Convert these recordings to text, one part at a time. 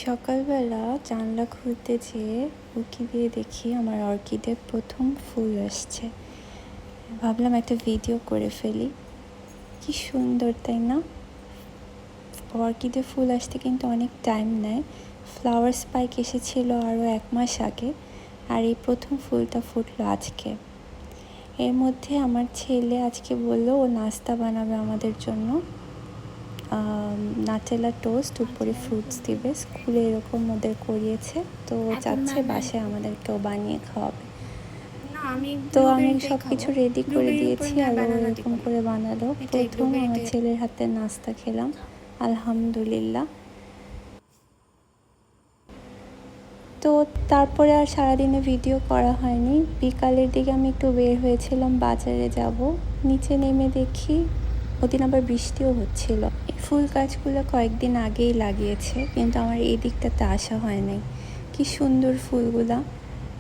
সকালবেলা জানলা খুলতে যেয়ে উঁকি দিয়ে দেখি আমার অর্কিডে প্রথম ফুল আসছে। ভাবলাম একটা ভিডিও করে ফেলি। কি সুন্দর, তাই না? অর্কিডে ফুল আসতে কিন্তু অনেক টাইম নেয়। ফ্লাওয়ার স্পাইক এসেছিল আরও 1 মাস আগে, আর এই প্রথম ফুলটা ফুটলো আজকে। এর মধ্যে আমার ছেলে আজকে বললো ও নাস্তা বানাবে আমাদের জন্য। নাটেলা টোস্ট, উপরে ফ্রুটস দিবে। স্কুলে এরকম ওদের করিয়েছে, তো চাচ্ছে বাসায় আমাদেরকেও বানিয়ে খাওয়াবে। তো আমি সব কিছু রেডি করে দিয়েছি আর ও এরকম করে বানালো। প্রথম আমার ছেলের হাতে নাস্তা খেলাম, আলহামদুলিল্লাহ। তো তারপরে আর সারাদিনে ভিডিও করা হয়নি। বিকালের দিকে আমি একটু বের হয়েছিলাম, বাজারে যাব। নিচে নেমে দেখি ওদিন আবার বৃষ্টিও হচ্ছিল। এই ফুল গাছগুলো কয়েকদিন আগেই লাগিয়েছে, কিন্তু আমার এই দিকটাতে আসা হয় নাই। কি সুন্দর ফুলগুলা!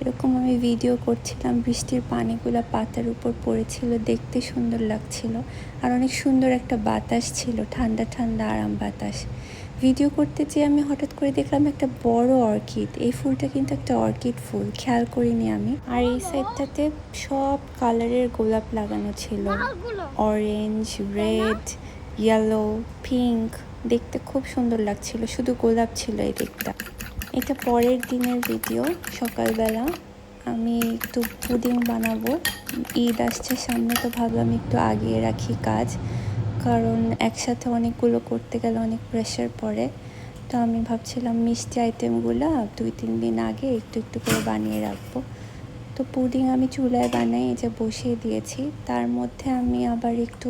এরকম আমি ভিডিও করছিলাম, বৃষ্টির পানিগুলো পাতার উপর পড়েছিল, দেখতে সুন্দর লাগছিল। আর অনেক সুন্দর একটা বাতাস ছিল, ঠান্ডা ঠান্ডা আরাম বাতাস। ভিডিও করতে যেয়ে আমি হঠাৎ করে দেখলাম একটা বড় অর্কিড। এই ফুলটা কিন্তু একটা অর্কিড ফুল, খেয়াল করিনি আমি। আর এই সাইডটাতে সব কালারের গোলাপ লাগানো ছিল, অরেঞ্জ, রেড, ইয়েলো, পিঙ্ক। দেখতে খুব সুন্দর লাগছিল, শুধু গোলাপ ছিল এই দিকটা। এটা পরের দিনের ভিডিও। সকালবেলা আমি একটু পুডিং বানাবো। ঈদ আসছে সামনে, তো ভাবলাম একটু আগিয়ে রাখি কাজ, কারণ একসাথে অনেকগুলো করতে গেলে অনেক প্রেশার পড়ে। তো আমি ভাবছিলাম মিষ্টি আইটেমগুলো 2-3 দিন আগে একটু একটু করে বানিয়ে রাখবো। তো পুডিং আমি চুলায় বানাই, এই যে বসিয়ে দিয়েছি। তার মধ্যে আমি আবার একটু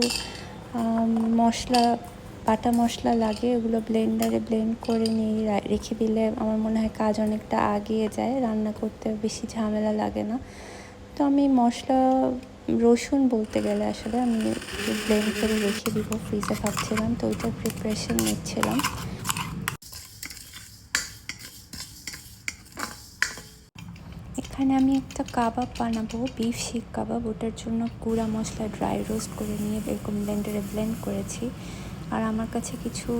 বাটা মশলা লাগে, ওগুলো ব্লেন্ডারে ব্লেন্ড করে নিয়ে রেখে দিলে আমার মনে হয় কাজ অনেকটা আগিয়ে যায়, রান্না করতে বেশি ঝামেলা লাগে না। তো আমি রসুন বলতে গেলে আসলে আমি ব্লেন্ড করে রেখে দিব ফ্রিজে ভাবছিলাম, তো ওইটার প্রিপারেশন নিচ্ছিলাম। এখানে আমি একটা কাবাব বানাবো, বিফ শিক কাবাব। ওটার জন্য গুঁড়া মশলা ড্রাই রোস্ট করে নিয়ে এরকম ব্লেন্ডারে ব্লেন্ড করেছি। আর আমার কাছে কিছু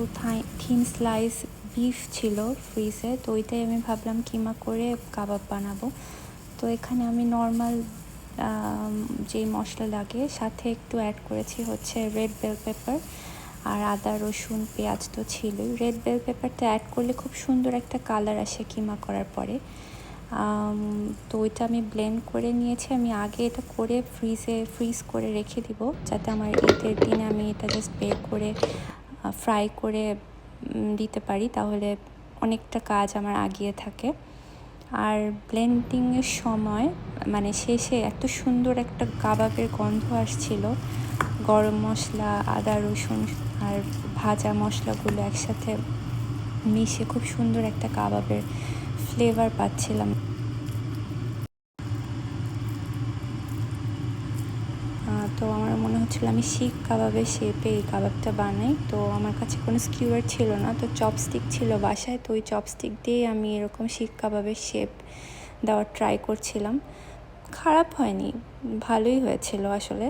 থিন স্লাইস বিফ ছিল ফ্রিজে, তো ওইটাই আমি ভাবলাম কিমা করে কাবাব বানাবো। তো এখানে আমি নর্মাল যেই মশলা লাগে সাথে একটু অ্যাড করেছি হচ্ছে রেড বেল পেপার আর আদা রসুন পেঁয়াজ তো ছিলই। রেড বেল পেপারটা অ্যাড করলে খুব সুন্দর একটা কালার আসে কিমা করার পরে। তো ওইটা আমি ব্লেন্ড করে নিয়েছি। আমি আগে এটা করে ফ্রিজ করে রেখে দিব, যাতে আমার ঈদের দিনে আমি এটা জাস্ট বের করে ফ্রাই করে দিতে পারি, তাহলে অনেকটা কাজ আমার আগিয়ে থাকে। আর ব্লেন্ডিংয়ের সময় মানে শেষে এত সুন্দর একটা কাবাবের গন্ধ আসছিল। গরম মশলা, আদা রসুন আর ভাজা মশলাগুলো একসাথে মিশে খুব সুন্দর একটা কাবাবের ফ্লেভার পাচ্ছিলাম। তো আমার মনে হচ্ছিল আমি শিক কাবাবের শেপে এই কাবাবটা বানাই। তো আমার কাছে কোনো স্কিউয়ার ছিল না, তো চপস্টিক ছিল বাসায়, তো ওই চপস্টিক দিয়ে আমি এরকম শিক কাবাবের শেপ দেওয়ার ট্রাই করছিলাম। খারাপ হয়নি, ভালোই হয়েছিল আসলে।